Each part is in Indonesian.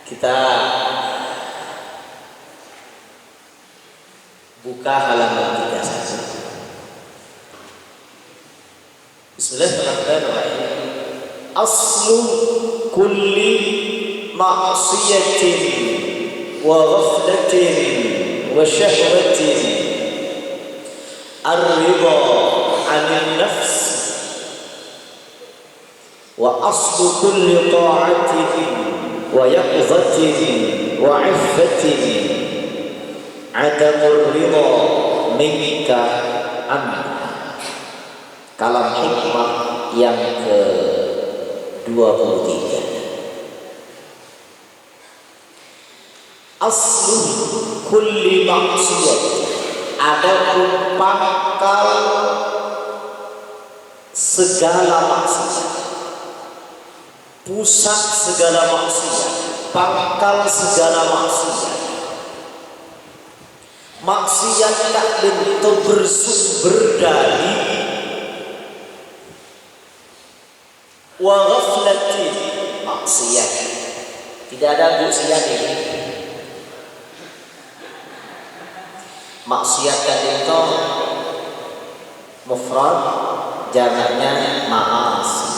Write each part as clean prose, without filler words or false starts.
Kita buka halaman 31. Bismillahirrahmanirrahim. Aslu kulli ma'siyatin wa ghaflatin wa syahwatin ar-ridha 'anil nafs wa aslu kulli ta'atin wa yaqzatin wa 'iffatin 'adamur ridha minka anha. Kalam hikmah yang ke-23. Aslu kulli maksiyat, adapun pangkal segala maksiat, pusat segala maksiat, pangkal segala maksiat. Maksiat tak bentuk bersumber dari wa ghaflatin, maksiat. Tidak ada maksiat ini. Maksiat kan itu mufrad, jamaknya ma'asi.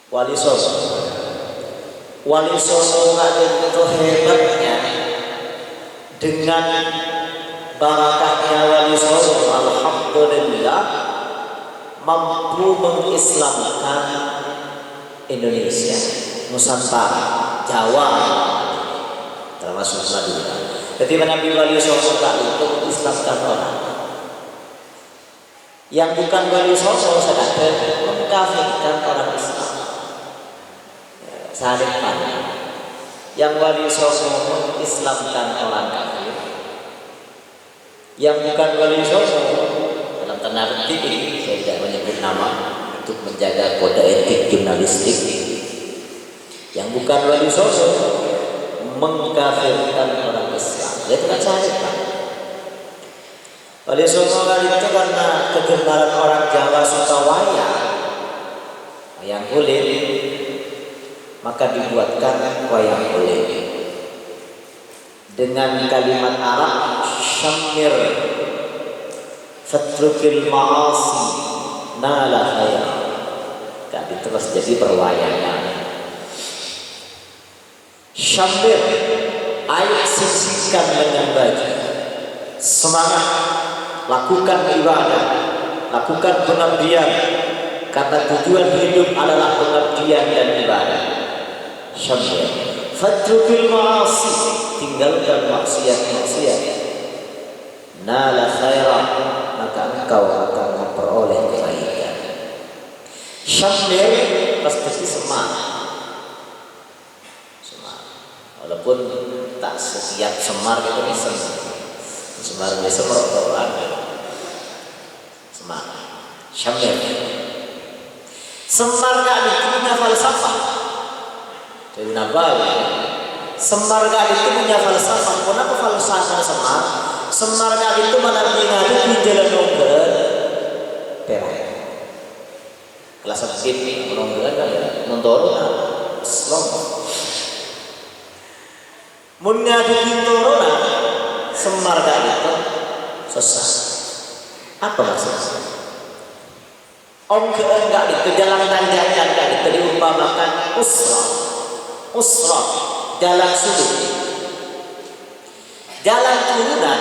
Wali songo itu hebatnya dengan barakahnya wali songo, alhamdulillah mampu mengislamkan Indonesia, Nusantara, Jawa, termasuk Madura. Ketika Nabi Wali Songo itu mengislamkan orang yang bukan Wali Songo, sedangkan mengkafirkan orang Islam. Sahabat yang Wali Songo mengislamkan orang kafir, yang bukan Wali Songo dalam tanda petik ini, saya tidak menyebut nama untuk menjaga kode etik jurnalistik, yang bukan Wali Songo mengkafirkan orang Islam. Dia bukan sahabat. Wali Songo kali itu karena kegemaran orang Jawa suka wayang kulit, maka dibuatkan wayang kulit dengan kalimat Arab syamir fatrukil ma'asi nala khayr. Kan terus jadi perwayangan. Syamir, ayo sisihkan dengan baju, semangat, lakukan ibadah, lakukan pengabdian, karena tujuan hidup adalah pengabdian dan ibadah. Syamir, fatrukil ma'asi, tinggalkan maksiat-maksiat, nala khairan, maka engkau akan memperoleh kebaikan. Syamir pasti semangat, walaupun tak setiap semar itu bisa semar orang semangat. Syamir, semar gak punya falsafah. Jadi Nabawi, semar gak punya falsafah. Kenapa falsafah semar? Semar gak itu menandingan di jalan nongger perak kelas sedikit menongger kan ya mentorona slong mengadu pintorona. Semar gak itu sesat. Apa maksudnya? Enggak itu jalan tanjakan, enggak itu diumpamakan usra jalan sudut, jalan turunan,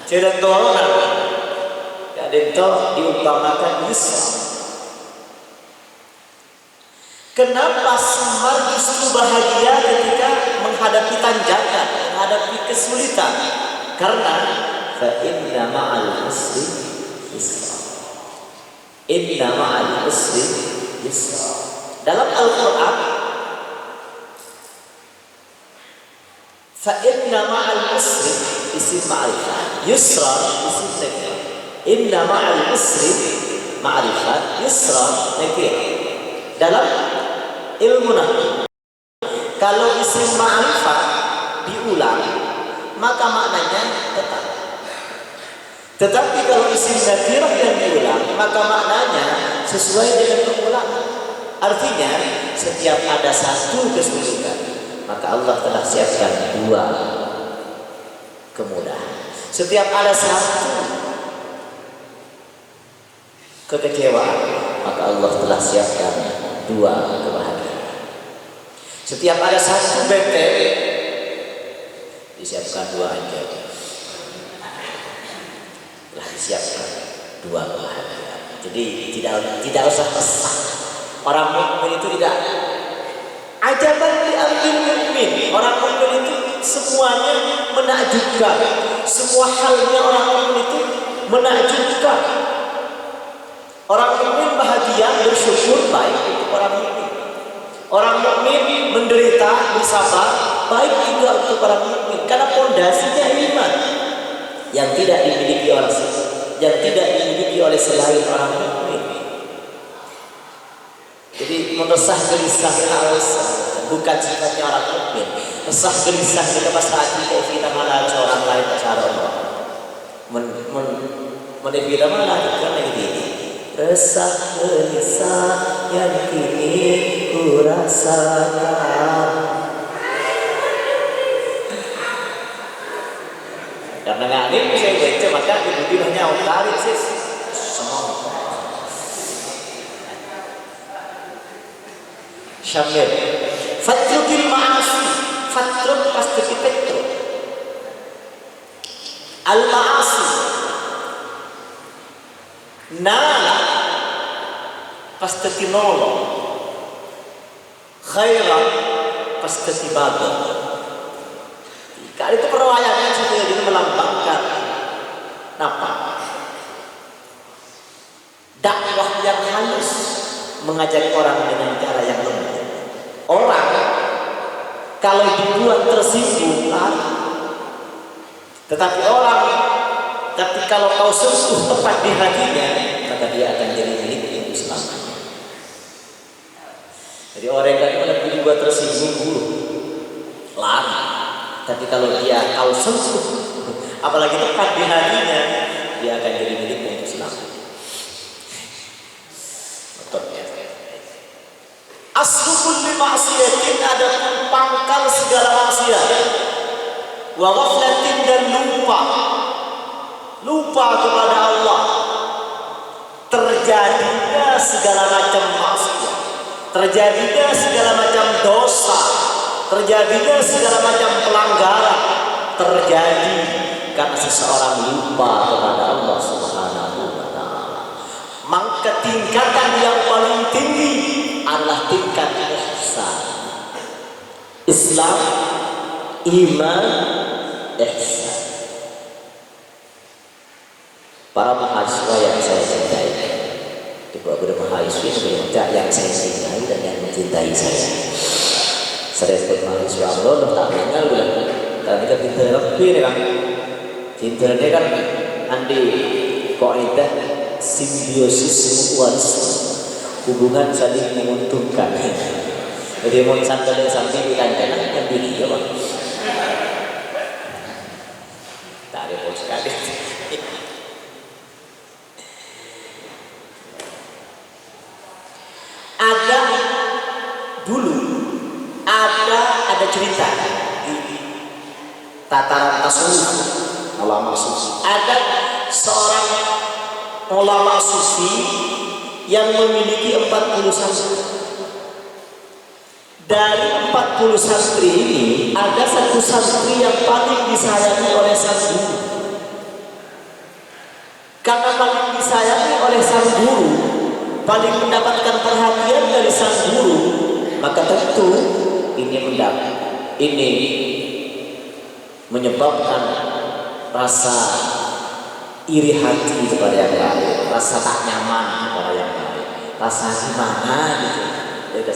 jalan turunan, enggak itu diumpamakan yusra. Kenapa semar justru bahagia ketika menghadapi tanjakan, menghadapi kesulitan? Karena fa inna ma'al usri yusra. Inna ma'al usri yusra. Dalam Al-Quran, fa inna ma'al usri isim ma'rifat, yusra isim nakirah. Inna ma'al usri ma'rifat, yusra nakirah. Dalam ilmu nahwu, kalau isim ma'rifat diulang maka maknanya tetap. Tetapi kalau isim nakirah yang diulang maka maknanya sesuai dengan pengulangan. Artinya setiap ada satu kesulitan, maka Allah telah siapkan dua kemudahan. Setiap ada satu kekecewaan, maka Allah telah siapkan dua kebahagiaan. Setiap ada satu benteng, disiapkan dua anjing. Telah disiapkan dua kebahagiaan. Jadi tidak usah resah. Orang mukmin itu tidak ajaban diambil mukmin. Orang mukmin itu semuanya menakjubkan. Semua halnya orang mukmin itu menakjubkan. Orang mukmin bahagia, bersyukur, baik itu orang mukmin. Orang mukmin menderita, bersabar, baik juga untuk orang mukmin. Karena pondasinya iman yang tidak dimiliki oleh selain orang mukmin. Jadi meresah gelisah harus bukan sifatnya orang mukmin. Resah gelisah kita pasrah kita malah seorang lain cara Allah. Menepira malah kan ini. Resah gelisah yang kini ku rasakan. Karena ngalim saya baca maka ibu bilahnya tarik sis semua. Syamil fatrukil ma'asi, fatruk pasti petruk al ma'asi nala pasti tinolo khairan pasti tibaga. Kali itu perwayangan supaya dia melambangkan apa? Dakwah yang halus, mengajak orang dengan cara yang lembut. Orang kalau dibuat tersinggung, tetapi kalau kau sentuh tepat di hatinya, maka dia akan jadi milik Islam. Jadi orang yang dibuat tersinggung dulu, lari. Tapi kalau kau sentuh, apalagi tepat di hatinya, dia akan jadi milik Islam. Aslu kulli ma'siyatin, ada pangkal segala maksiat. Wa ghaflatin, dan lupa kepada Allah. Terjadinya segala macam maksiat, terjadinya segala macam dosa, terjadinya segala macam pelanggaran, terjadi karena seseorang lupa kepada Allah Subhanahu wa ta'ala. Maka tingkatan yang paling tinggi adalah tingkat ihsan. Islam, iman, ihsan. Para mahasiswa yang saya cintai, beberapa mahasiswa yang saya cintai dan yang mencintai saya. Saya sebut mahasiswa Allah tak kenal bulan. Tapi kita pintar lebih nih kan. Pintarnya kan andi kaidah simbiosis mutualisme, hubungan saling menguntungkan. Jadi mau sampai kancana kan diri ya bang. Tak ada pun sekali. Ada cerita di tataran tasawuf ulama sufi. Ada seorang ulama sufi yang memiliki 40 santri. Dari 40 santri ini ada satu santri yang paling disayangi oleh sang guru. Karena paling disayangi oleh sang guru, paling mendapatkan perhatian dari sang guru, maka tentu ini menyebabkan rasa iri hati kepada yang lain, rasa tak nyaman kepada yang lain, rasa gimana gitu.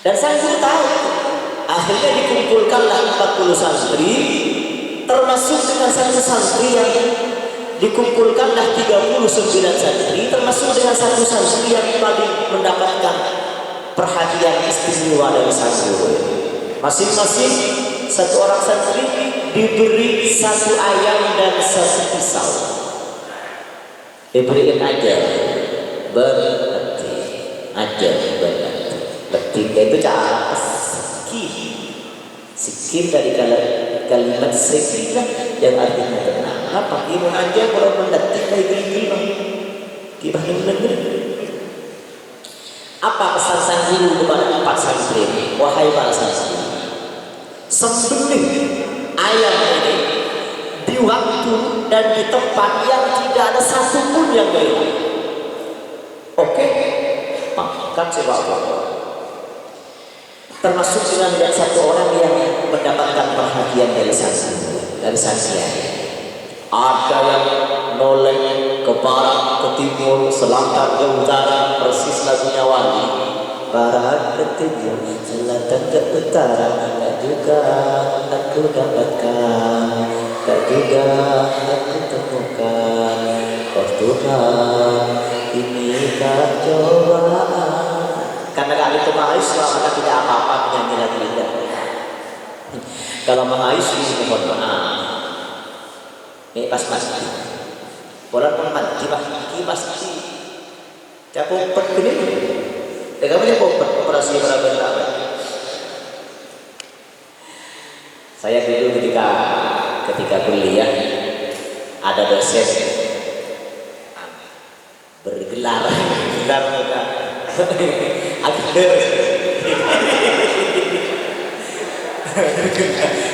Dan sang guru tahu. Akhirnya dikumpulkanlah 40 santri, termasuk dengan satu santri yang dikumpulkanlah 39 santri, termasuk dengan satu santri yang paling mendapatkan perhatian istimewa dari sang guru. Masing-masing satu orang santri diberi satu ayam dan satu pisau. Diberikan aja berhenti. aja benar. Letika itu cara sikit dari kalimat sekila yang artinya tenang. Apa imun aja kalau mendetik kayak gini gimana benar? Apa pesan sang guru kepada empat santri? Wahai para santri, sembelih ayam ini di waktu dan di tempat yang tidak ada satupun yang melihat. Oke, makan sebab termasuk dengan satu orang yang mendapatkan perhatian dari santri. Ada yang noleh ke barat, ke timur, selatan, ke utara, persis lagunya Wali. Barat ke timur, selatan ke utara, tak juga aku dapatkan, tak juga aku temukan. Oh Tuhan, inikah cobaan? Karena kali itu mahasiswa, maka tidak apa-apa menyanyi lagi tidak. Kalau mahasiswa, mohon maaf. Ini pas mati. Bola pun mati, pasti. Dia popet gini. Dia punya popet operasi berapa berapa. Saya dulu ketika kuliah ada dosen bergelar muka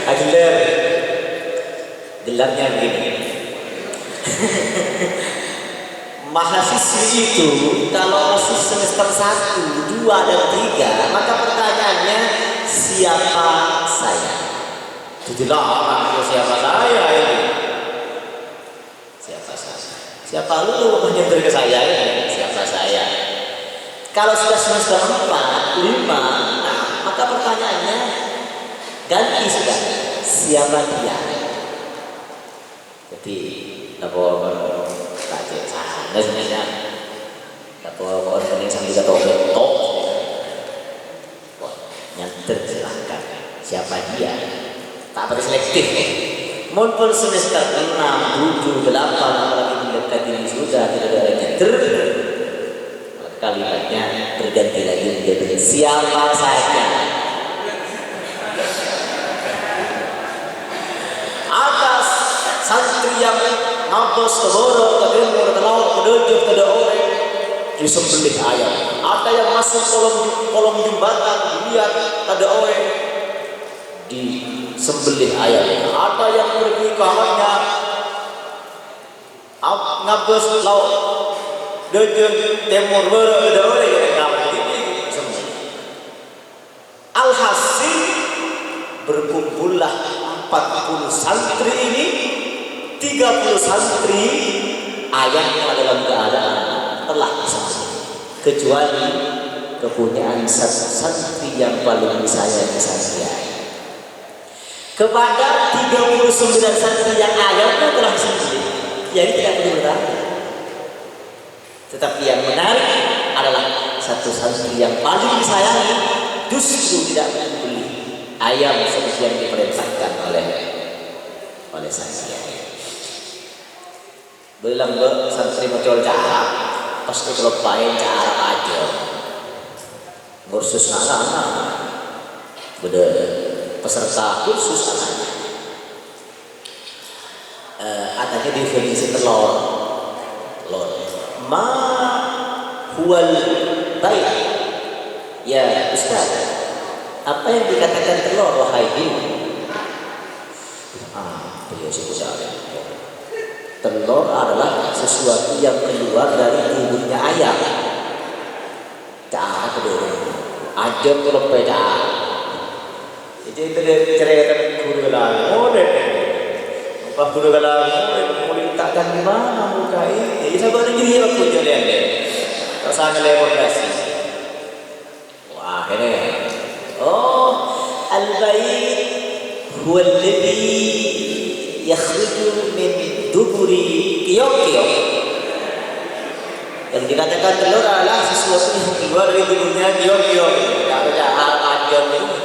Aguilar gelarnya begini. Mahasiswi itu kalau masih semester 1, 2, dan 3, maka pertanyaannya siapa saya? Tidak siapa saya ini? Siapa saya? Siapa lu menyenter ke saya ini? Siapa saya? Kalau sudah semester 4, 5, maka pertanyaannya ganti sudah. Siapa dia? Jadi lapor kajian sana sebenarnya. Lapor orang sambil kata betok. Nyanter silahkan. Siapa dia? Tak pada selektif. Mumpul semester 6, 7, 8, apalagi mendekati ini sudah tidak ada lagi kalimatnya berganti lagi menjadi siapa saja. Atas santri yang ngapus keboro, kedemur, kelawak, kedojok, kedoore disembelih ayam. Ada yang masuk kolong jembatan dilihat kedoore disembelih ayam. Ada yang pergi ke kamarnya ngapus lauk dojok temur boro kedoore alhasil berkumpullah 40 santri ini, 30 santri ayahnya dalam keadaan telah disembelih, kecuali kepunyaan satu santri yang paling disayangi saya. Kepada 39 santri yang ayahnya telah disembelih, jadi tidak perlu bertanya. Tetapi yang menarik adalah satu santri yang paling disayangi justru tidak membeli ayam seperti yang diperintahkan oleh saya. Bilang santri macam cara pasti kelupain cara aja kursus anak-anak beda peserta kursus anak adanya definisi telur ma huwal baik. Ya Ustaz, apa yang dikatakan telur wahai guru? Beliau sebutkan telur adalah sesuatu yang keluar dari tubuhnya ayam. Cara kedua aja kalau beda. Jadi itu dia cerita guru lah. Oh deh, apa guru lah? Mau diletakkan di mana muka ini? Saya baru jadi aku jalan deh. Terus saya leportasi. Wah ini. Oh, al-bait huwa alladhi yakhruju min duburi kiyok. Yang dikatakan telur adalah sesuatu yang keluar dari tubuhnya kiyok. Kalau ada ajar itu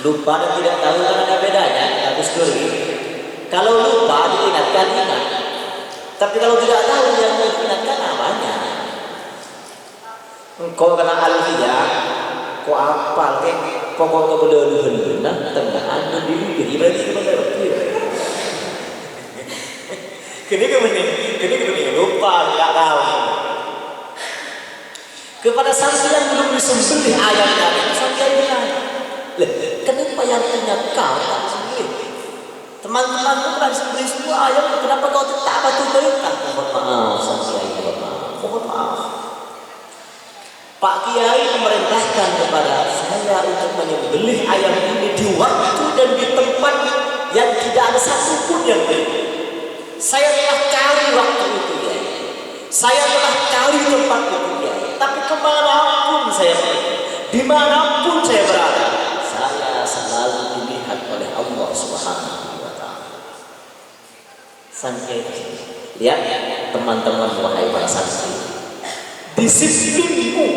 lupa dan tidak tahu kan ada bedanya. Habis dulu. Kalau lupa diingatkan ingat. Tapi kalau tidak tahu yang diingatkan namanya. Engkau kena aliyah, kau apal ke? Pokok kau berdua nah tengah anu diri berarti mana berarti? Kini lupa tidak tahu. Kepada santri yang belum disembelih ayamnya, santri bilang, kenapa yang punya kau tak disembelih? Teman-temanmu telah disembelih semua ayam, kenapa kau tak batu perintah? Mohon maaf, santri mohon maaf. Pak Kiai memerintahkan kepada saya untuk menyembelih ayam ini di waktu dan di tempat yang tidak ada satupun yang beda. Saya telah cari waktu itu ya, saya telah cari tempat itu ya, tapi kemanapun saya pergi, dimanapun saya berada, saya selalu dilihat oleh Allah Subhanahu wa Ta'ala. Santri, lihat teman-teman wahai para santri, disiplinmu,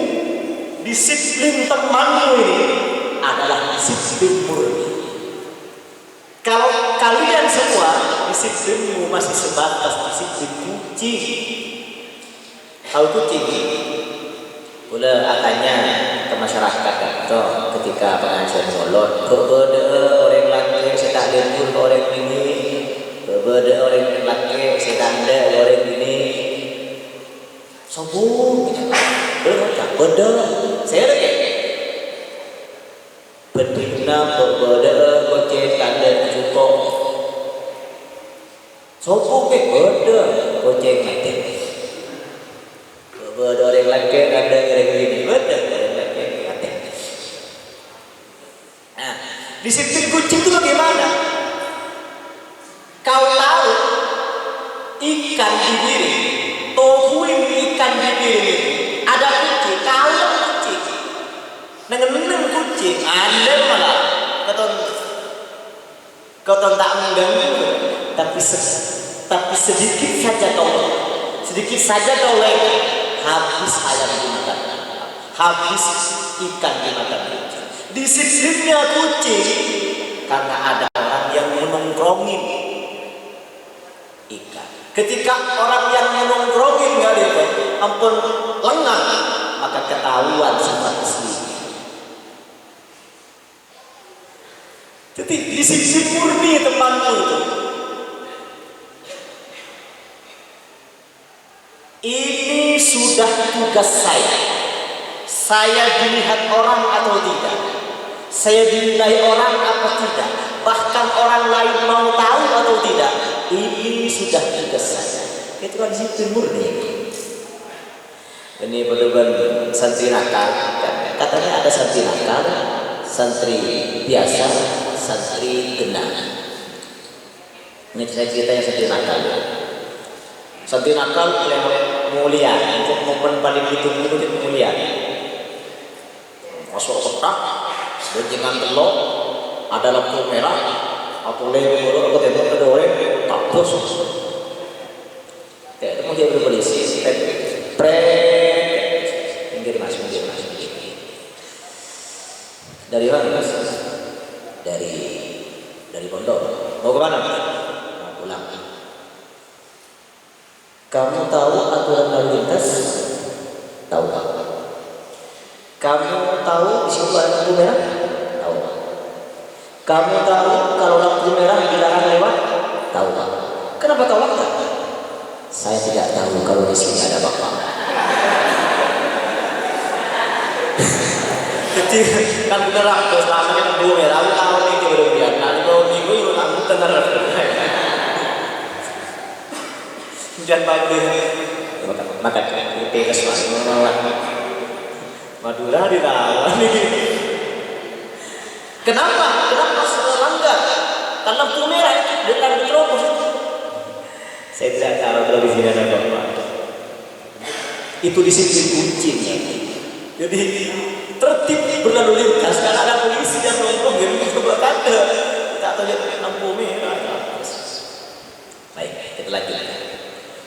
disiplin temanmu ini adalah disiplin murni. Kalau kalian semua disiplinmu masih sebatas disiplin kucing. Tahu kucing? Boleh katanya ke masyarakat atau ketika pengajian molot, berbeda orang laki saya tak lembur orang ini, berbeda orang laki saya tanda orang ini. Sombong, beda, saya ada bedina berbeda, goceng tanda cukup. Sombong beda, goceng mati. Beda orang laki tanda orang ini, beda orang laki mati. Nah, disiplin kucing itu bagaimana? Kau tahu ikan di diri, tohuin ikan di diri itu ada kucing, kalau kucing nengen kucing anda malah kau tak mengganggu, tapi sedikit saja kau lewat, habis ayam dimakan, habis ikan dimakan kucing. Disiplinnya kucing karena ada orang yang menongkrongin ikan. Ketika orang yang menongkrongin kali itu ampun lengah, maka ketahuan sifat asli. Jadi disiplin murni temanmu itu. Ini sudah tugas saya. Saya dilihat orang atau tidak, saya dinilai orang atau tidak, bahkan orang lain mau tahu atau tidak, ini sudah tugas saya. Itu kan disiplin murni. Ini pedoman santri nakal, katanya ada santri nakal, santri biasa, santri genah. Ini saya ceritanya santri nakal. Santri nakal yang mulia, untuk momen paling ditunggu itu mulia. Masuk kotak, bencingan telok, ada lampu merah, atau lembu atau tembok ada orang, tak bos. Kayak itu dia berpolisi, minggir mas. Dari mana mas? Dari pondok. Mau ke mana? Mau pulang. Kamu tahu aturan lalu lintas? Tahu. Kamu tahu di situ ada lampu merah? Tahu. Kamu tahu kalau lampu merah dilarang lewat? Tahu. Kenapa kau lewat? Saya tidak tahu kalau di sini ada bapak. Jadi kan beneran terus namanya lampu merah, aku tahu ini berlebihan. Nanti kalau minggu itu lampu tenar. Jangan bagus. Makan tegas mas menolak. Madura ditawan ini. Kenapa melanggar? Karena lampu merah dengan diterobos. Saya tidak tahu kalau di sini ada bapak. Itu disiplin kucingnya. Jadi tertib berlalu lintas. Karena ada polisi yang nongkrong gitu coba tanda. Tak tahu jadi lampu merah. Baik, kita lanjut.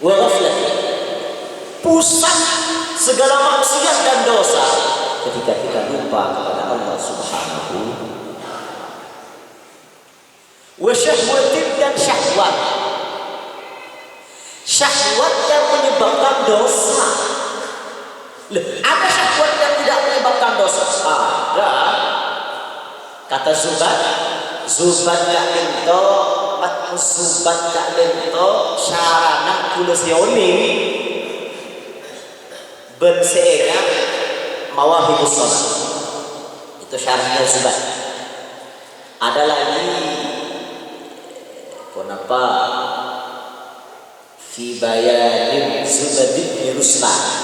Waflah pusat segala maksiat dan dosa ketika kita lupa kepada Allah Subhanahu wa syahwatin dan syahwat yang menyebabkan dosa. Ada syahwat yang tidak menyebabkan dosa? Ada. Kata Zubat gak bento, Zubat gak bento, syarana kulusioni, benseega mawahibus sholat. Itu syaratnya Zubat. Ada lagi, kenapa? Fi bayanin Zubat bin Ruslan.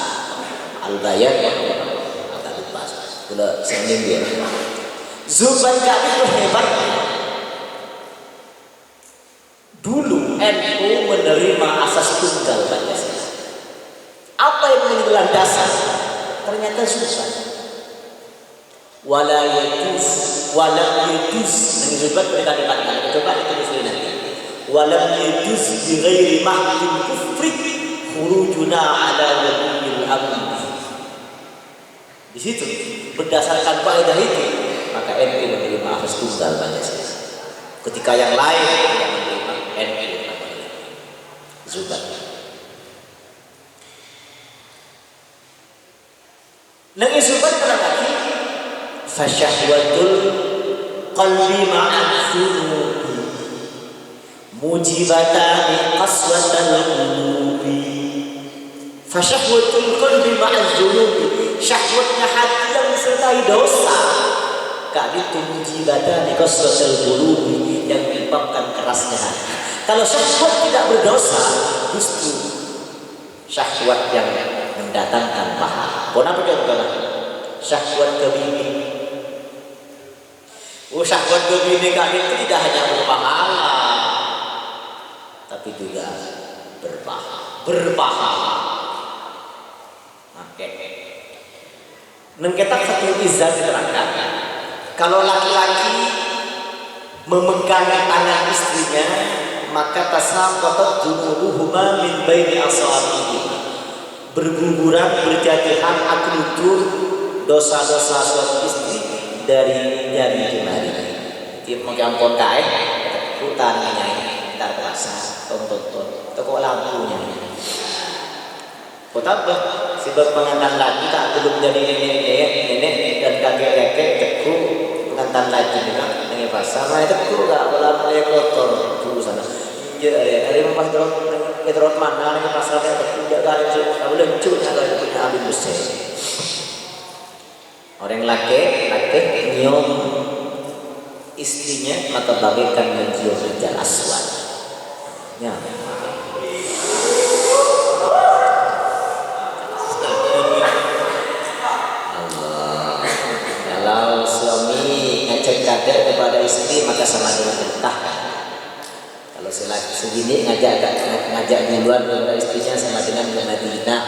Al-Bayan agak lupa. Kalau sendiri dia. Zubat kami itu hebat. Dulu NU menerima asas tunggal Pancasila. Apa yang menjadi landasan? Ternyata Zubat. Wala yajuz nanti Zubat berkali-kali. Coba ditulis nanti. Walam yajuz bi ghairi mahdil kufri khurujuna ala waliyil amr. Di situ berdasarkan kaidah itu maka NU menerima asas tunggal Pancasila. Ketika yang lain yang menerima NU Zubat. Nang Zubat lagi fasyahwatul qalbi ma'al dhunubi mujibatani qaswatal qulubi. Fasyahwatul qalbi ma'al dhunubi, syahwatnya hati yang disertai dosa. Kak itu mujibatani qaswatal qulubi, yang menyebabkan kerasnya hati. Kalau syahwat tidak berdosa, justru syahwat yang mendatangkan pahala. Kenapa dia bukan syahwat kebini? Syahwat kebini kak itu tidak hanya berpahala, tapi juga berpahala. Oke. Nengketak satu izah diterangkan. Kalau laki-laki memegang tangan istrinya, maka tasaqatat junubuhuma min baini asabihi. Berguguran berjatuhan akrujur dosa-dosa suami istri dari jari jemari. Tiap mengampun kae, hutan nyai, tak terasa, tonton, toko lampunya. Kota sebab pengantin lagi tak belum jadi nenek dan kakek-kakek teku pengantin lagi juga dengan pasar. Nah teku tak bola mulai kotor dulu sana. Jadi ada memang terus mana dengan pasar dia teku jaga itu. Tak boleh cuci jaga punya abis besar. Orang laki nyium istrinya maka bagaikan mencium rijal aswad. Ya. Allah. Kalau suami ngajak gadek kepada istri maka sama dengan mentah. Kalau segini ngajak duluan kepada istrinya sama dengan Madinah.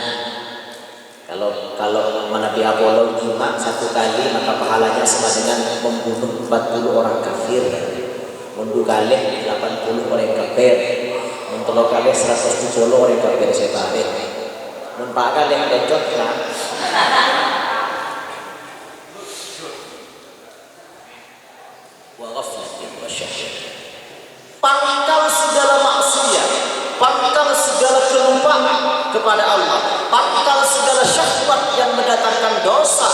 Kalau Nabi Apollo jima satu kali maka pahalanya sama dengan membunuh 40 orang kafir, mundur kali 80 orang kafir, mentolo kali 170 orang kafir separe, mempak kali yang decot lah. Pangkal segala maksiat, pangkal segala kelupaan kepada Allah, pangkal segala syahwat yang mendatangkan dosa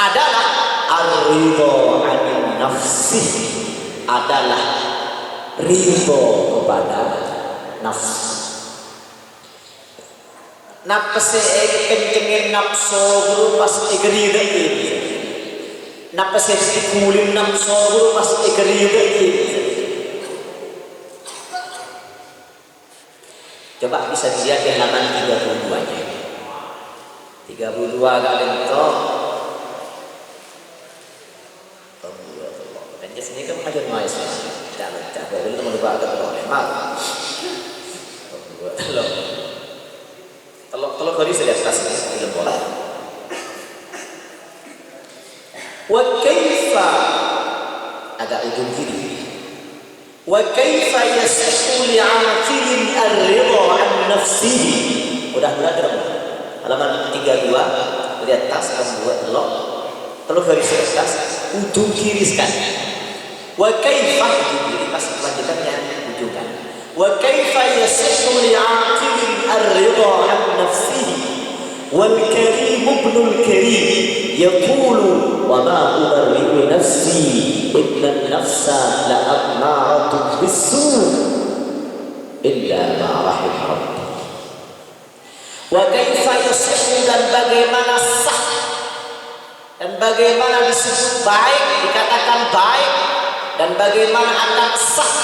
adalah ar-ridho anin nafsi, adalah ridho kepada nafsu. Napse kencengin nafsu guru pas igrida ini, napse dikulin nafsu guru pas igrida ini. Coba bisa dilihat di halaman 32-nya. 32 kali itu. Dan di sini kan ada noise. Tidak boleh teman lupa atau memang. Telok hari saya atas ini belum boleh. Wa kaifa agak ujung kiri. Wa kaifa yasihhu li'aqilin ar-ridha 'an nafsihi. Udah halaman 32 lihat tas buat telok garis atas ujung kiri sekali. Wa kaifa ujung kiri pas lanjutannya ujung kanan. Wa kaifa yasihhu li'aqilin ar-ridha 'an nafsihi wal karim ibnul karim yaqulu wa ma ubarri'u nafsi inna nafsa la ammaratun bisu illa ma rahim rabbi. Wa kaifa yusih, dan bagaimana sah dan bagaimana disebut baik, dikatakan baik, dan bagaimana akan sah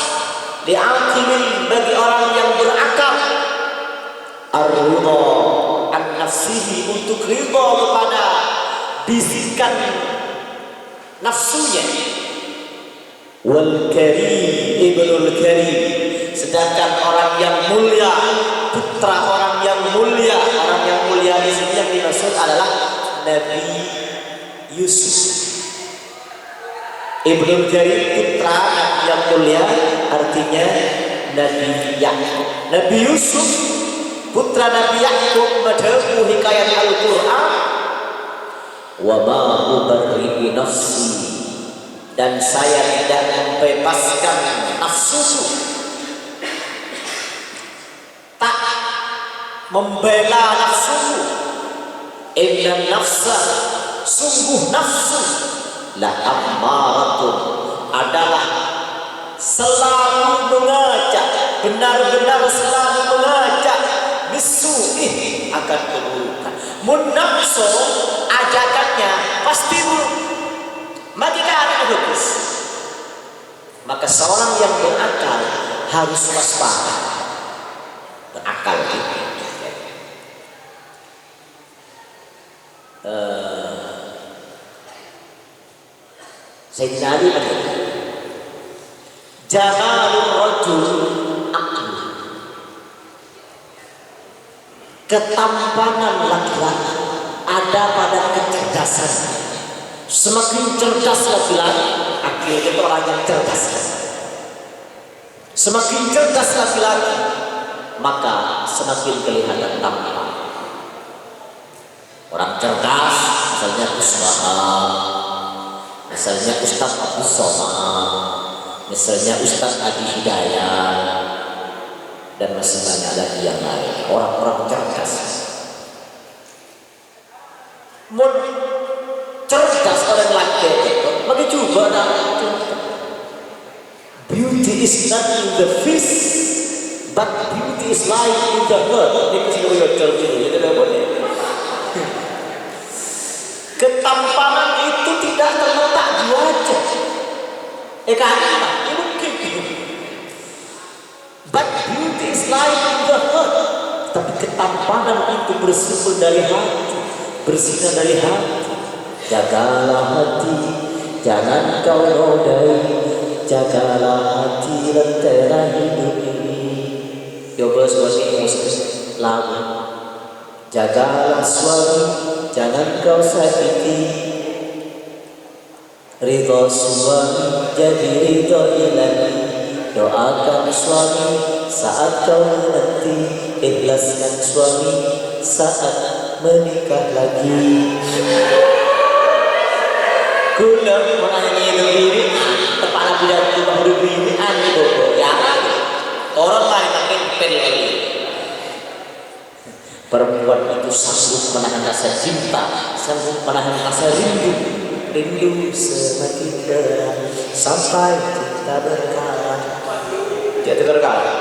diakili bagi orang yang berakal ar-ridha an nafsihi, untuk ridha kepada bisikan nafsunya, wal karim ibnul karim, sedangkan orang yang mulia, putra orang yang mulia di sini yang dimaksud adalah Nabi Yusuf. Ibnul Karim, putra Nabi yang mulia, artinya Nabi Yakub. Nabi Yusuf, putra Nabi Yakub, madhabu hikayat Al-Quran, wa ma ubarri'u nafsi, dan saya tidak membebaskan nafsuku, tak membela nafsuku. Inna nafsa, sungguh nafsu, la ammaratun, adalah selalu mengajak, benar-benar selalu mengajak bisu'ih, akan keburukan. Mun nafsu ajakannya pasti buruk, maka ada bagus. Maka seorang yang berakal harus waspada. Berakal itu Sayyidina Ali berkata, jamalul rajul aqli, ketampanan laki-laki ada pada kecerdasan. Semakin cerdas laki-laki, akil itu orang yang cerdas. Semakin cerdas laki-laki, maka semakin kelihatan tampan. Orang cerdas, misalnya Usmaha, misalnya Ustaz Abdul Somad, misalnya Ustaz Adi Hidayah, dan masih banyak lagi yang lain. Orang-orang cerdas. Mun cerdas orang laki itu, maka coba nak. Beauty is not in the face, but beauty is lying in the heart. Ini sudah bocor dulu, ya tidak boleh. Ketampanan itu tidak terletak di wajah. Karena ini mungkin. But beauty is lying in the heart. Tapi ketampanan itu bersumber dari hati, bersinar dari hati. Jagalah hati, jangan kau nodai. Jagalah hati, lentera hidup ini. Coba suami lagu. Jagalah suami, jangan kau sakiti. Ridho suami jadi ridho ilahi. Doakan suami saat kau menanti. Ikhlaskan suami saat menikah lagi. Kula menyanyi begini, kepala budak tuh begini, itu ya. Orang lain makin peri. Perempuan itu sanggup menahan rasa cinta, sanggup menahan rasa rindu semakin berat sampai kita berkalah. Dia terkalah.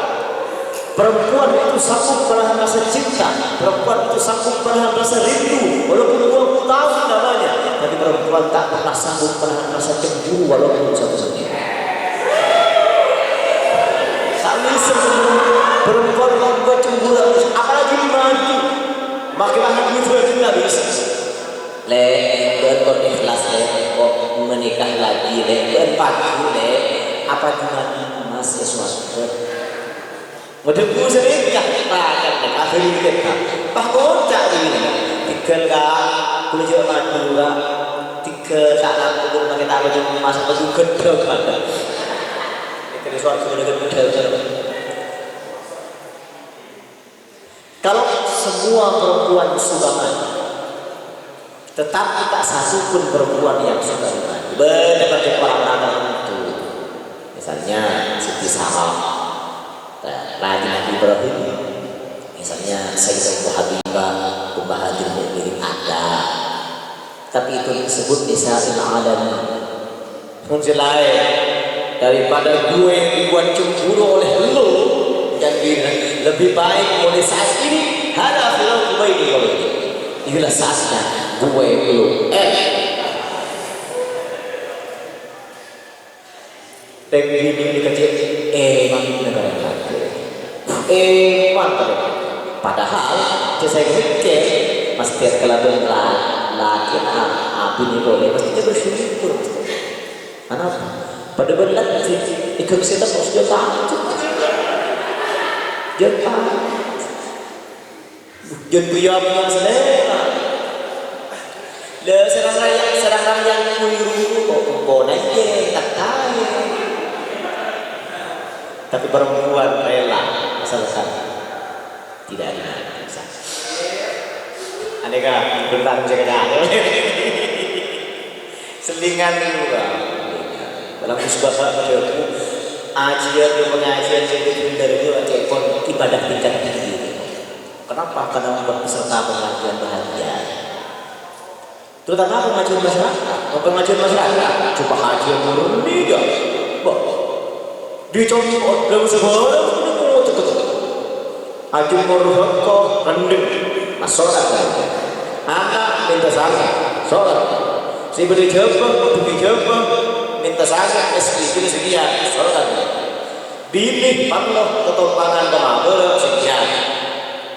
Perempuan itu sanggup menahan rasa cinta, perempuan itu sanggup menahan rasa rindu, walaupun 20 tahun namanya, tapi perempuan tak pernah sanggup menahan rasa cemburu walaupun satu menit. Tak bisa perempuan kalau cemburu, apalagi mati, makin itu aja nggak bisa. Ber ikhlas kok menikah lagi, berpadu apa gimana mas sesuatu. Mendengku seringkah takkan dan akhirnya kita bahkan tak ini tiga kah boleh juga madu kah tiga saat aku pakai tahu cuma masa itu gede kan itu suatu gede. Kalau semua perempuan suka mandi, tetapi tak satu pun perempuan yang suka mandi, benar-benar orang itu, misalnya Siti Sarah, Nabi Ibrahim, misalnya Sayyidah Habibah, ummahatil mu'minin ada, tapi itu disebut nisa'il alam. Fungsi lain daripada gue dibuat cemburu oleh lo dan lebih baik mulai saat ini hada filau gue ini kalau ini inilah saatnya gue lo begini dikecil emang negara lagi mantap. Padahal saya mikir mas tiap kelaban laki api ini boleh mestinya bersyukur. Kenapa? Pada benar sih ikut kita harus jatah jangan pria punya selera le serang yang kuiru kok aja tak tahu tapi perempuan rela asalkan tidak ada bisa aneka tentang jaga selingan juga dalam musbah aku ajian pengajian jadi dari itu ekor ibadah tingkat tinggi. Kenapa? Karena membuat peserta pengajian bahagia. Terutama pengajian masyarakat. Coba haji yang murni ya. Dicontoh dalam sebuah haji murni kok rendeng. Sholat lagi. Anak minta sangat sholat. Si beri jawab, minta sangat SPP sekian sholat. Bini parloh ketompangan kemabel sekian.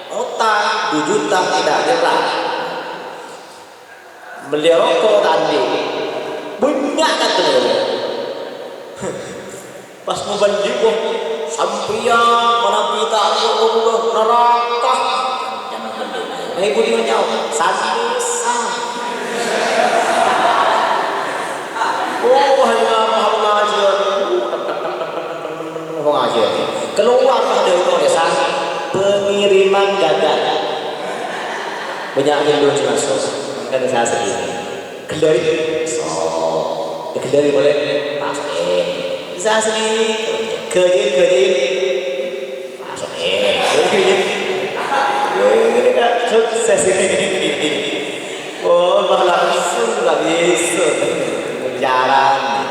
Otak 2 juta tidak nyerah. Beli rokok tadi banyak kata pas mau banding kok sampian mana kita neraka jangan beli ibu dia nyawa sanisa pengajian keluar dari desa pengiriman gagal banyak Indonesia masuk kan saya sendiri kendari boleh pakai bisa sendiri kerja masukin ini kan sukses ini langsung nggak bisa berjalan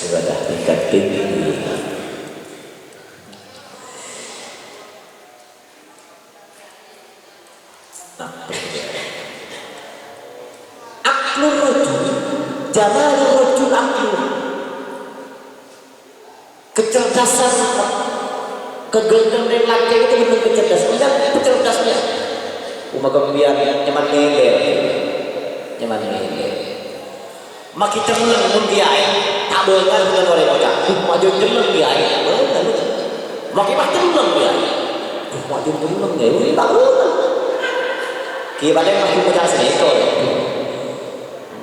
ibadah tingkat tinggi. Aklur rajul, jamalur rajul aklur. Kecerdasan, kegendengan laki itu bukan kecerdasan, bukan kecerdasnya. Kemudian nyaman ngelel. Makin cenderung pun dia tak benar dengan orang bocah. Maju cenderung dia, makin cenderung dia. Maju cenderung dia, ini tak benar. Kita pada masih bocah seekor.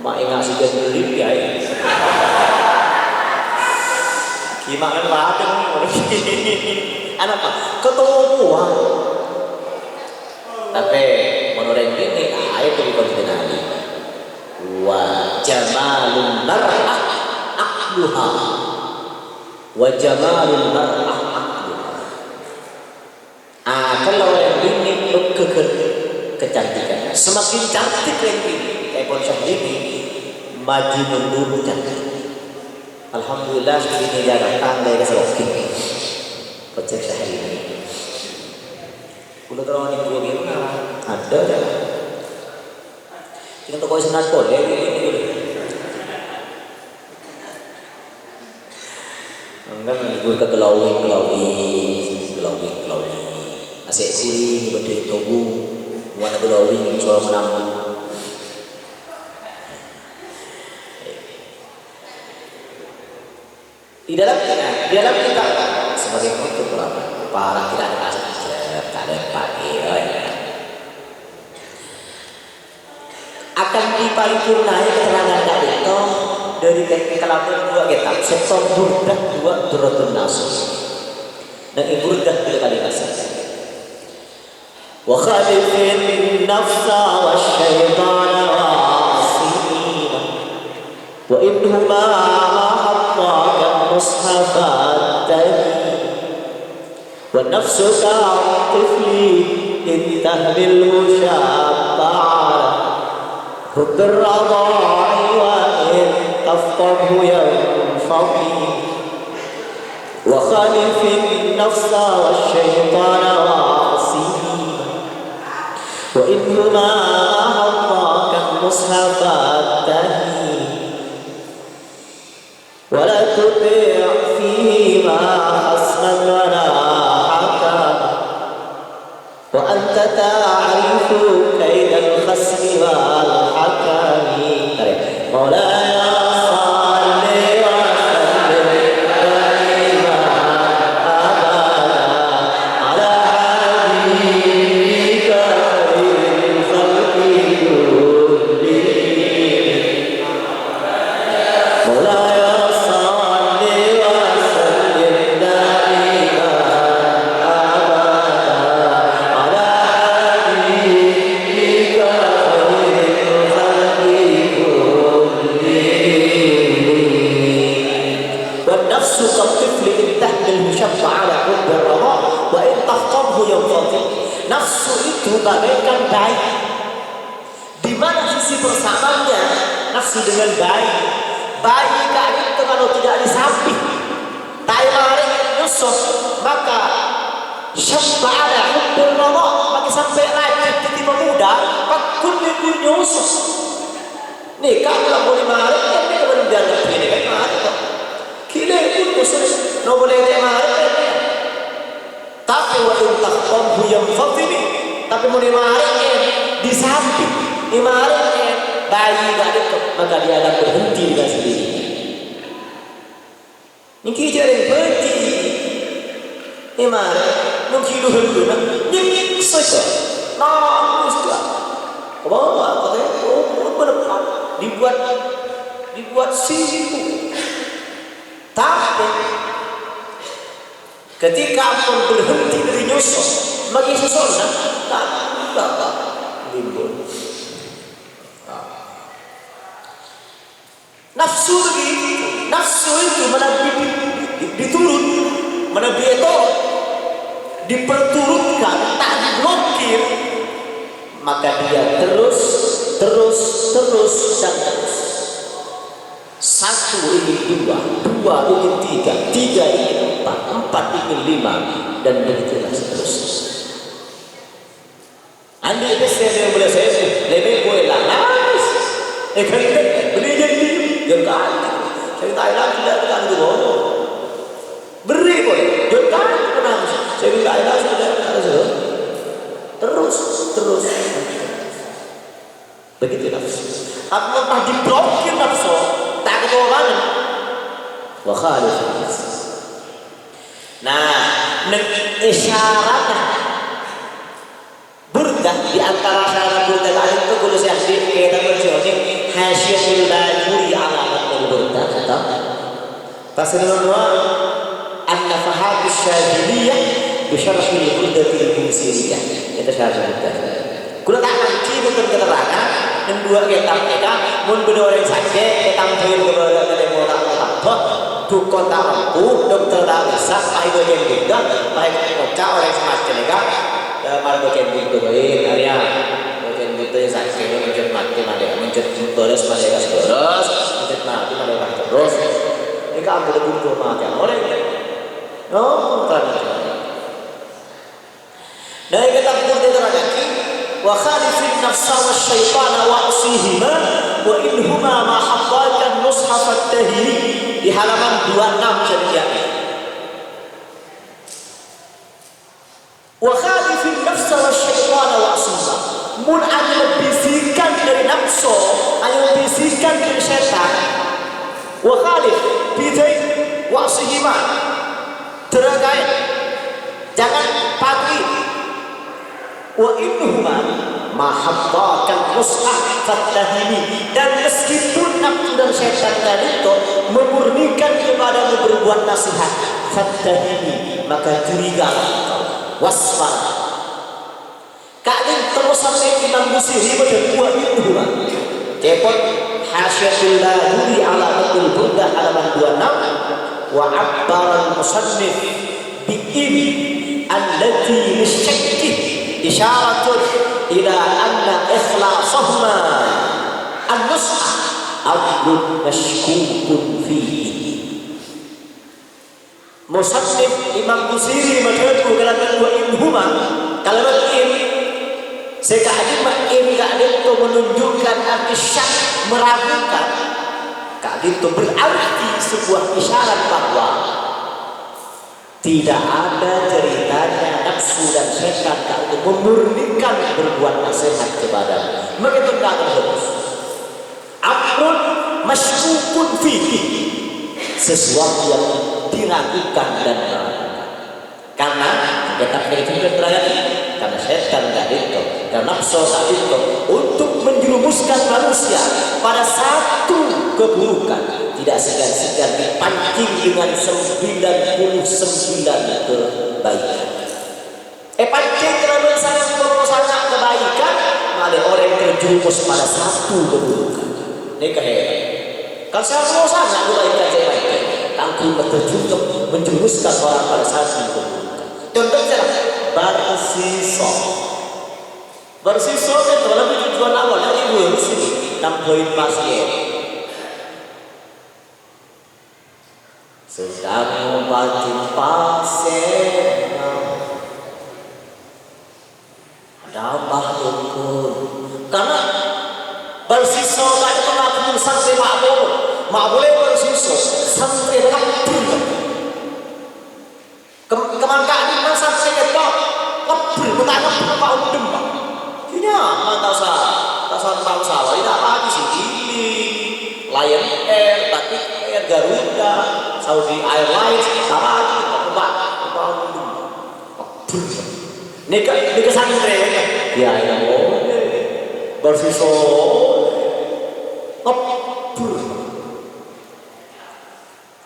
Mak ingat si cenderung dia. Gimana ladeng? Anak apa? Ketubuhan. Tapi menurut ini ayat itu konvensional. Wa jamalul mar'ah aqluha wa jamalul mar'ah aqluha. Kalau yang ini kecantikan semakin cantik yang ini kayak konsep ini maju mundur cantik. Alhamdulillah ini dia datang dari Selokin konsep sehari ini udah terlalu yang dua gimana ada ya kita toko senat pun ya ini enggak menghibur ke gelawing asyik siri berdiri tubuh warna gelawing suara menambung di dalam kita sebagai penutup para tidak ada tak ada pagi akan diparipurnai keterangan itu dari kelakuan 2 kitab sektor burdah 2 Durratun Nasr dan burdah bila kali kasih wa khalifin nafsa wa syaitana wasina wa ibnuhuma hatta mushafat والنفس كالطفل إن تهمله شاب على حب الرضاع وإن تفقده ينفضي وخالف النفس والشيطان وعصيه وإنهما حظاك المصحف التهي ولا تطع فيهما خصما ولا حكما وأنت تعرف كيد الخصم والحكم مولاي صل وسلم دائما أبدا على حبيبك خير الخلق كلهم مولاي nafsu itu bagaikan bayi. Di mana sisi bersamaannya nafsu dengan bayi? Bayi kayak itu kalau tidak disamping, tarik nyusup, maka syabba ada hubbul rama, maka sampai lagi tiba muda, pakun itu nyusup. Nih kalau boleh marah, kan dia boleh dianggap begini kan marah. Kira itu nyusup, no boleh dia marah. Tapi wa intaqamhu yanfatimi, tapi mau dimarahin di samping dimarahin bayi gak dekat, maka dia akan berhenti dengan sendirinya. Niki jaring berhenti dimarahin nungki dulu nyik saja nangis juga ke bawah katanya berdepan dibuat siku. Tapi ketika pun berhenti dari nyusul, bagi seseorang tak limbul. Nafsu begitu, nafsu itu mana diturut, mana dietol, diperturutkan, tak diblokir, maka dia terus dan terus. Satu ingin dua, dua ingin tiga, tiga ingin empat, empat ingin lima, dan begitulah seterusnya. Anda biasa yang boleh saya lebih boleh lalas, kan beri jadi jangan saya Thailand tidak akan dulu beri boleh jangan kenal saya Thailand tidak akan terus begitu nafsu. Apa diblokir nafsu? Tak kebohongan. Wa khalif. Nah, isyarat burdah di antara syarat burdah lain itu kalau saya kita berjoni hasyiatul bajuri alamat burdah kata. Tasallallahu an-nafahat asy-syadiliyah bi syarhil burdatil busiriyah. Itu syarat burdah. Kalau tak nanti bukan keterangan yang dua kitab mereka mun benar yang sakit kita mungkin kepada orang laptop dukun tak mampu dokter tak bisa baik bagian juga baik kocak orang semacam mereka malah bagian itu baik area bagian itu yang sakit mencet mati mereka mencet terus mereka terus mencet mati mereka terus mereka ambil buku mati orang no terang dari kitab burda terangkan wa khalifin nafsa wa syaitana wa asihima wa inhuma ma habbaka mushaf at-tahiri di halaman 26 saja. Wa khalifin nafsa wa syaitana wa asihima mun ayo bisikan dari nafsu ayo bisikan dari syaitan wa khalif bidai wa asihima terkait jangan patuhi wa innuhuma mahabbakan mushaf fatahimi dan meskipun nafsu dan syaitan tadi itu memurnikan kepada berbuat nasihat fatahimi maka curigalah engkau waspada kalian terus sampai Imam Busiri pada buat innuhuma cepot hasyatul laduri alamatul burdah halaman 26 wa abbaran musannif bi'in allati lisyakki isyaratun ila anna ikhlasahuma an-nusha amrun mashkukun fihi. Musannif Imam Busiri madhabu kalaman wa inhuma kalimat in sekali in kali itu menunjukkan arti syak, meragukan. Kali itu berarti sebuah isyarat bahwa tidak ada ceritanya nafsu dan setan untuk memurnikan berbuat nasihat kepadamu. Begitu tidak terus. Amrun mashkukun fihi, sesuatu yang diragukan dan meragukan. Karena kita juga terangkan, karena setan tidak itu, karena nafsu tidak itu, untuk menjerumuskan manusia pada satu keburukan, tidak segan-segan dipancing dengan 99 kebaikan. Pancing kerana sangat kebaikan, malah orang terjerumus pada satu keburukan. Ini kehebatan. Kalau saya mau sangat kebaikan saya baikkan, tangguh terjunjuk menjerumuskan orang pada satu keburukan. Contohnya bersisa. Bersisa itu lebih tujuan awalnya ibu di sini nambahin pasien. Sedang mengobati pasien, tambah dukun. Karena bersisa tak pernah sampai mak boleh bersisa sampai lebih. Kemangkaan di masa saya tak lebih menganggap apa udem pak. Iya, tak tahu salah. Tidak apa di sini. Lion Air, Batik Air, Garuda, Saudi Airlines, apa lagi? Apa udem. Nika santri. Ya bersisa.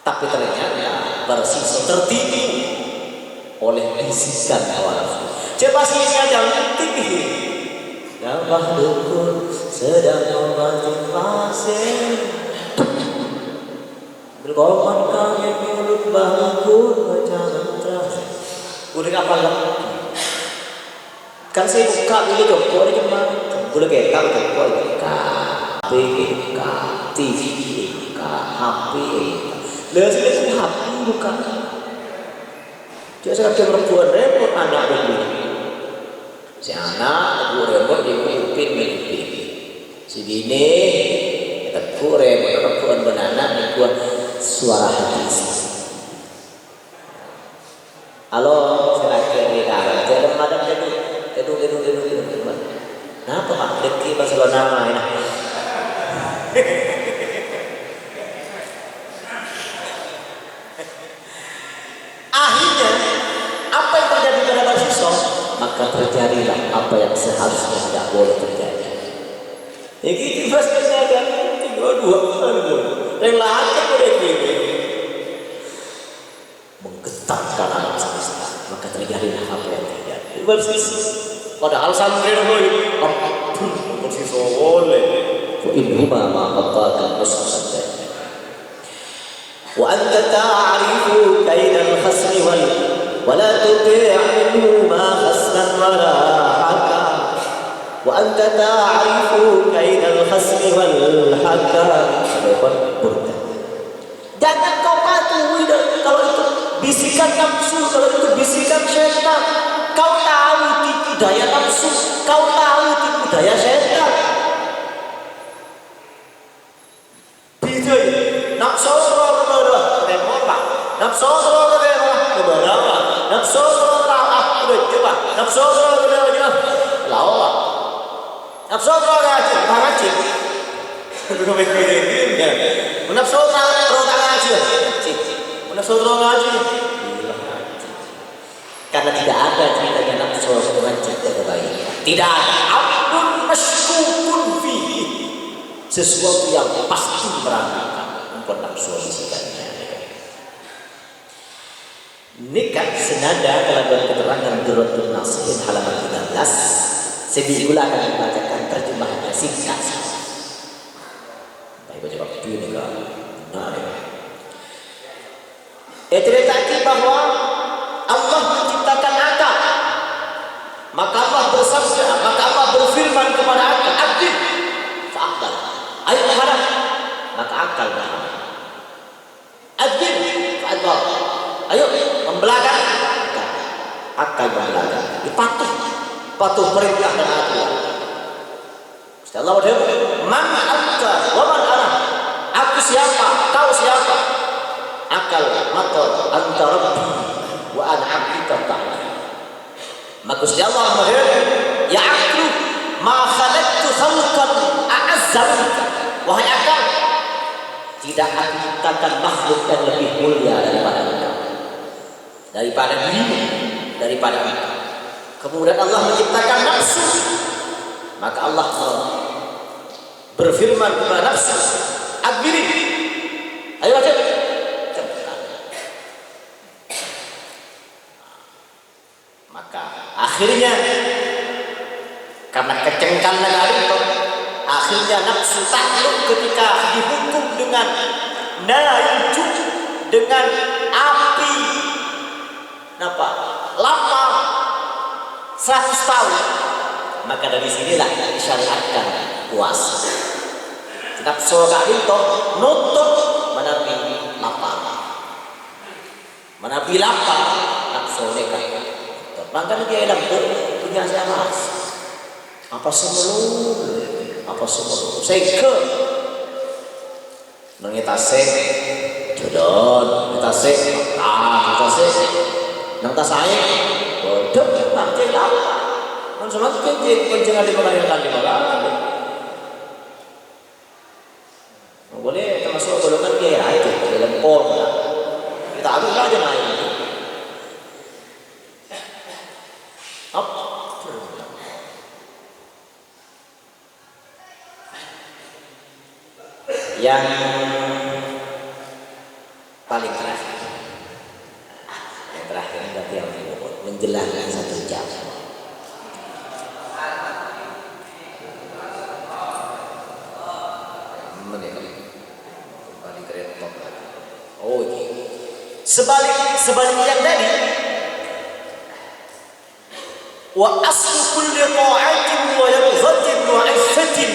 Tapi ternyata bersisa tertipu oleh bisikan hawa nafsu. Coba sini aja tinggi. Nambah dukun sedang mengobati pasien. Berkorban kaget mulut bangun macam mantra. Udah apa lagi? Kan saya buka ini joko ini cuma boleh kita joko ini KPK, TVK, HP. Lihat sini itu HP bukan. Jadi saya ada perempuan repot anak begini. Si anak aku repot dia mungkin mimpi. Si bini aku repot perempuan beranak buat suara hati. Halo, silakan dikatakan. Jangan madam jadi. Gedung. Kenapa Pak? Deki Barcelona ini. Akhirnya apa yang terjadi pada bersisa, maka terjadilah apa yang seharusnya tidak boleh terjadi. Ya gitu pastinya kan dua relatif boleh begini menggetarkan alam semesta, maka terjadilah apa yang terjadi. Bersisa, padahal santri boleh, bersisa boleh. Inhuma ma'atakan usaha. وأنت تعرف كيد الخصم ولا تطيع منهما خصما ولا حكا وأنت تعرف كيد الخصم والحكا. Jangan kau patuhi kalau itu bisikan nafsu, kalau itu bisikan setan. Kau tahu tipu daya nafsu, kau tahu tipu daya setan. Nafsu nafsu karena tidak ada ceritanya nafsu dengan cerita kebaikan. Tidak ada. Amrun mashkukun fihi, sesuatu yang pasti meragukan untuk nafsu bisikannya. Nikah senada dalam keterangan Durratun Nasihin halaman 13. Sebelum akan membacakan terjemahannya singkat. Baik baca waktu ini kan. Cerita bahwa Allah menciptakan akal. Maka Allah bersabda, maka Allah berfirman kepada akal, "Aqim fa'aqbal." Ayo menghadap, maka akal menghadap. "Aqim fa'aqbal." Ayo membelakang, maka akal membelakang. Patuh perintah dan aturan. Allah berfirman, "Man anta wa man ana?" Aku siapa? Kau siapa? Akal mator anta rabbi wa ana abduka ta'ala. Maka Allah berfirman, "Ya aklu ma khalaqtu khalqan a'azza minka." Wahai akal, tidak aku ciptakan makhluk yang lebih mulia daripada engkau, daripada dirimu, daripada engkau. Kemudian Allah menciptakan nafsu. Maka Allah berfirman kepada nafsu, "Adbiri." Ayo baca. Maka akhirnya karena kecengkangan itu, akhirnya nafsu takluk ketika dihukum dengan nayuju, dengan api lapar 100 tahun. Maka dari sinilah disyariatkan puasa. Nafsu itu nutup menapi lapar. Menapi lapar nafsu mereka. Maka dia dalam punya siapa? Apa semua? Seke. Nangita sek, jodoh, nangita sek, nangita saya, bodoh, nanti lapar. Non semakin kencing ada mengajarkan di malam. Boleh termasuk golongan kira itu dalam pol. Kita ambil aja main. Yang paling terakhir, berarti yang menjelaskan 1 jam. Sebalik yang tadi, wa aslu kulli ta'atin wa yadghatin wa iffatin.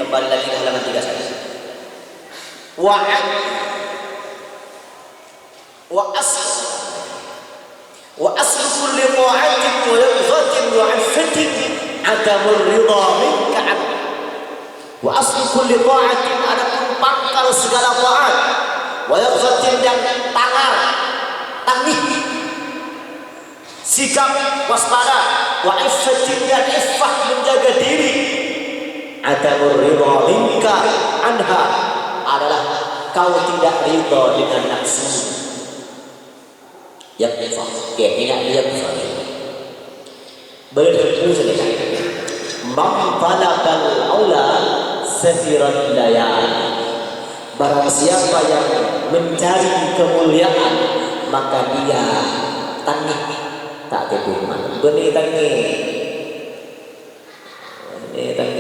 Kembali lagi ke halaman 3 saja. Wa aslu kulli ta'atin wa yadghatin wa iffatin adamur ridha minka. Wa aslu kulli ta'atin, adapun pangkal segala taat, wa yadghatin dan tangih, sikap waspada, wa iffatin dan iffah menjaga diri, adamur ridha minka anha, adalah kau tidak ridha dengan nafsu. Yakfah, yakfah. Berikutnya saja. Man talabal aula safirat layali. Barang siapa yang mencari kemuliaan, maka dia tangih tak keduman. Benih tangih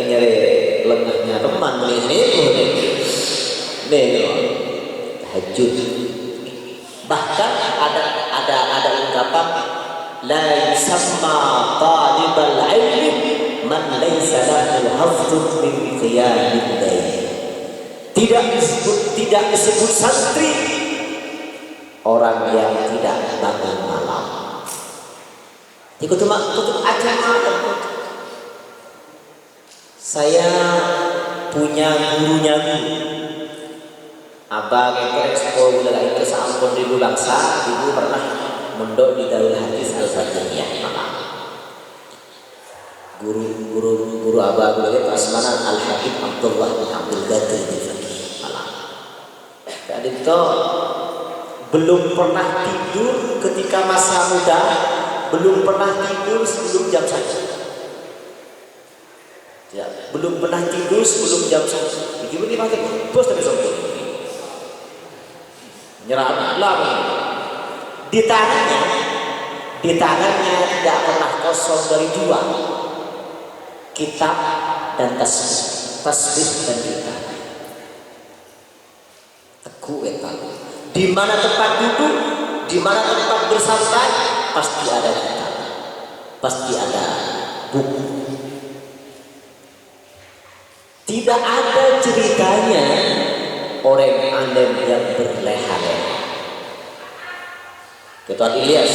nyari lengahnya teman ini tahajud. Bahkan ada ungkapan la yusamma talibal ilmi man laysa lahu hafdun min qiyamil lail. Tidak disebut santri orang yang tidak bangun malam. Ikut aja malam. Saya punya gurunya Abang Expo Wilayah itu sampun 1000 bangsa. Ibu pernah mondok di Darul Hadis Al-Fatihiyah malam. Guru abang itu asmana Al-Habib Abdullah bin Abdul Qadir malam. Tadi itu belum pernah tidur ketika masa muda, belum pernah tidur sebelum jam 1. Ya, belum pernah tidur sebelum jam 1. Gimana dia pakai bos tapi sombong. Nyerah di tangannya tidak pernah kosong dari 2, kitab dan tasbih dan kitab. Teguh etal. Di mana tempat duduk, di mana tempat bersantai, pasti ada kitab, pasti ada buku. Tidak ada ceritanya orang alim yang berleha-leha. Ketua Ilyas,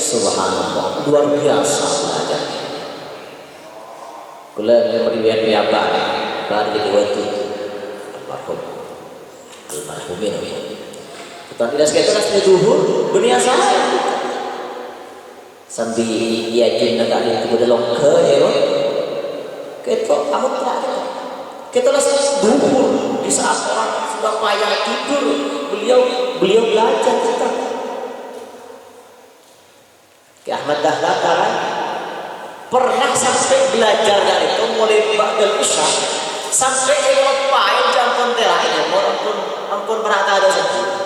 subhanallah, luar biasa belajar. Kula meriwayat piaba, bar di waktu almarhumin. Ketua Ilyas kita kan duhur dunia saya. Sambil ia jin negak di kuda longke ya, kita amat terakhir. Kita langsung duhur di saat orang sudah payah tidur, beliau belajar kita. Ke Ahmad Dahlan kan pernah sampai belajar dari itu mulai ba'dal isya sampai Eropa yang jampon terakhir, ampun merata ada satu.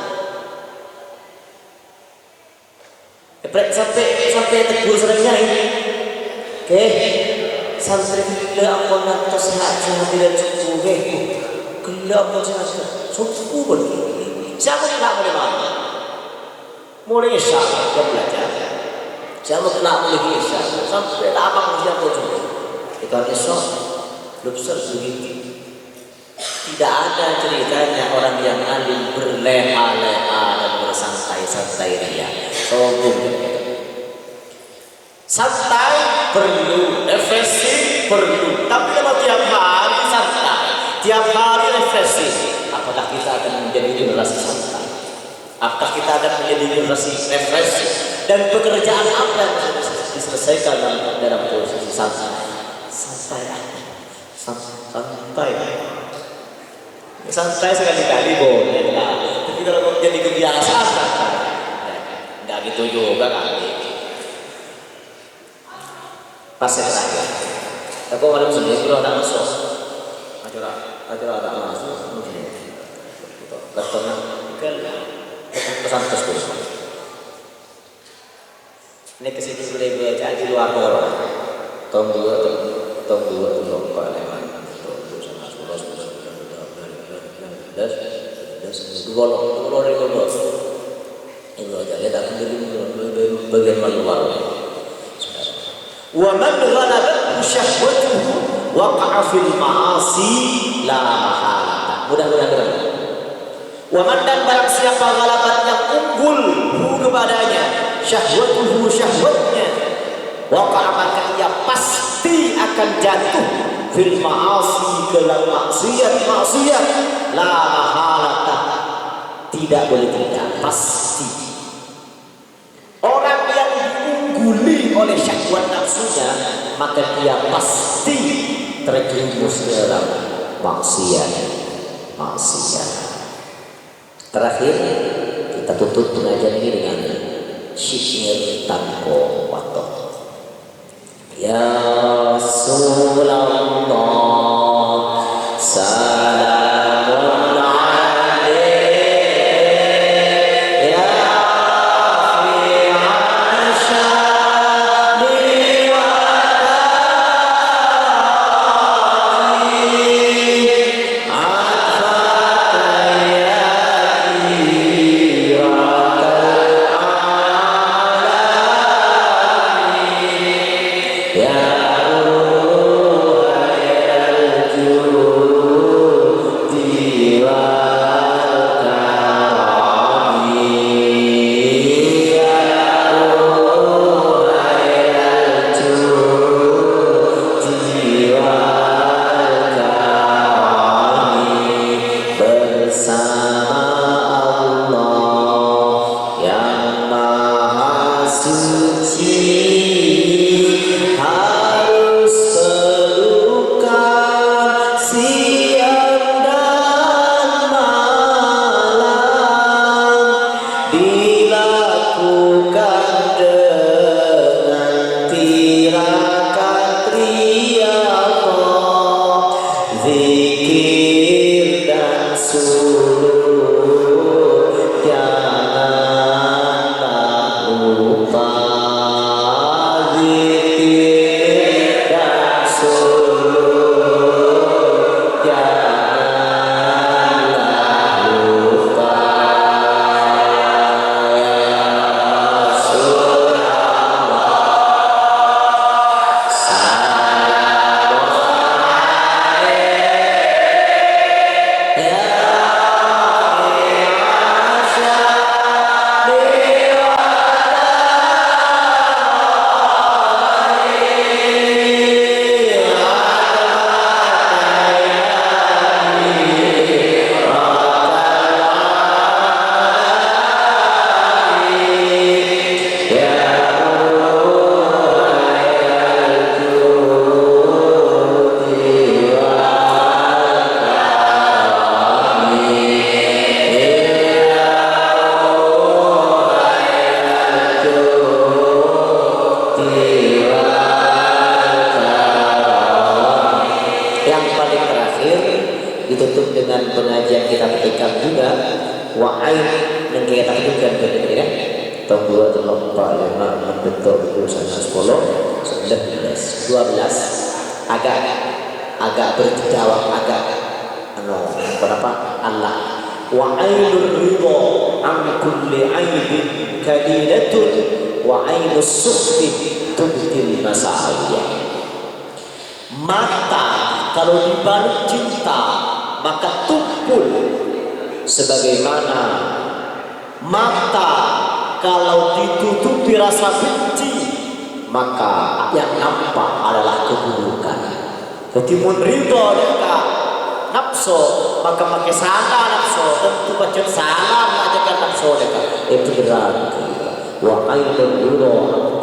Sampai tegur seringnya ini. Oke, santri bila ampun nanti sehat tidak cukup. Gelap pun sehat cukup begini. Siapa tidak boleh mana? Mulai isya dia belajar. Siapa tidak boleh isya sampai abang siapa juga. Kita esok lubser begitu. Tidak ada ceritanya orang yang alim berleha-leha dan bersantai-santai ria. Sombong. Santai perlu, refreshing perlu. Tapi kalau tiap hari santai, tiap hari refreshing, apakah kita akan menjadi generasi santai? Apakah kita akan menjadi generasi refreshing? Dan pekerjaan apa yang diselesaikan dalam posisi santai? Santai sekali-kali boleh lah. Tapi kalau jadi kebiasaan santai, nggak gitu juga kan? Pasir saja. Tapi malam sendiri kalau tak masuk, acara tak masuk, karena pesan tersebut. Ini kesini boleh jadi luar orang. Tunggu lupa lewat. Dua ribu itu aja ya tak menjadi bagian luar. Wa man ghalabat syahwatuhu waqa'a fil ma'asi la mahala. Mudah-mudahan. Wa man dan barang siapa ghalabat yang unggul kepadanya syahwatuhu syahwatnya waqa'a maka ia pasti akan jatuh fil ma'asi ke dalam maksiat la mahalata, tidak boleh tidak, pasti. Orang yang diungguli oleh syahwat nafsunya maka dia pasti terjerumus dalam maksiat. Terakhir kita tutup pengajian ini dengan syair tanko wato. Ya Rasulullah salamun alaik ya rafi'an sya'ni wa ta'ati atfaka ya kiratal alamin ya wa ain yang kita takutkan tadi kan. Tahun 2 5 bentuk 10 11 12 agak berjawab agak berapa Allah wa ainul ridha an kulli aibin kadilatun wa ainus sukhti tubtil masawiyah. Mata kalau dibalik cinta maka tumpul sebagaimana mata kalau ditutupi rasa benci maka yang nampak adalah keburukan. Jadi mun ridho dekat nafsu maka pakai sana nafsu tentu baca salam aja nafsu dekat itu berarti wa ainul ridho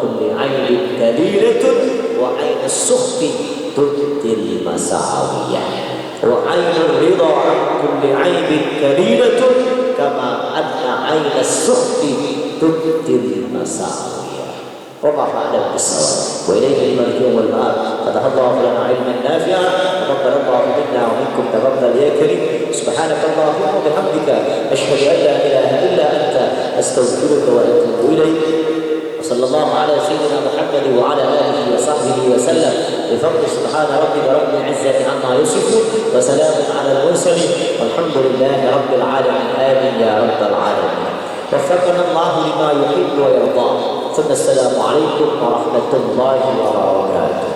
kulli aibin kadiratun wa ainus sukhti tudil masawiyah wa ainul ridho kulli aibin kadiratun kama anna ainus sukhti tudil masawiyah. والله أعلم بالصواب وإليه المرجع والمآب. فتح الله لنا علما نافعا تقبل الله منا ومنكم تقبل يا كريم. سبحانك اللهم وبحمدك أشهد أن لا إله إلا أنت أستغفرك وأتوب إليك. وصلى الله على سيدنا محمد وعلى آله وصحبه وسلم بفضل سبحان ربك رب العزة عما يصفون وسلام على المرسلين والحمد لله رب العالمين. آمين يا رب العالمين. وفقنا الله لما يحب ويرضى. ثم السلام عليكم ورحمة الله وبركاته.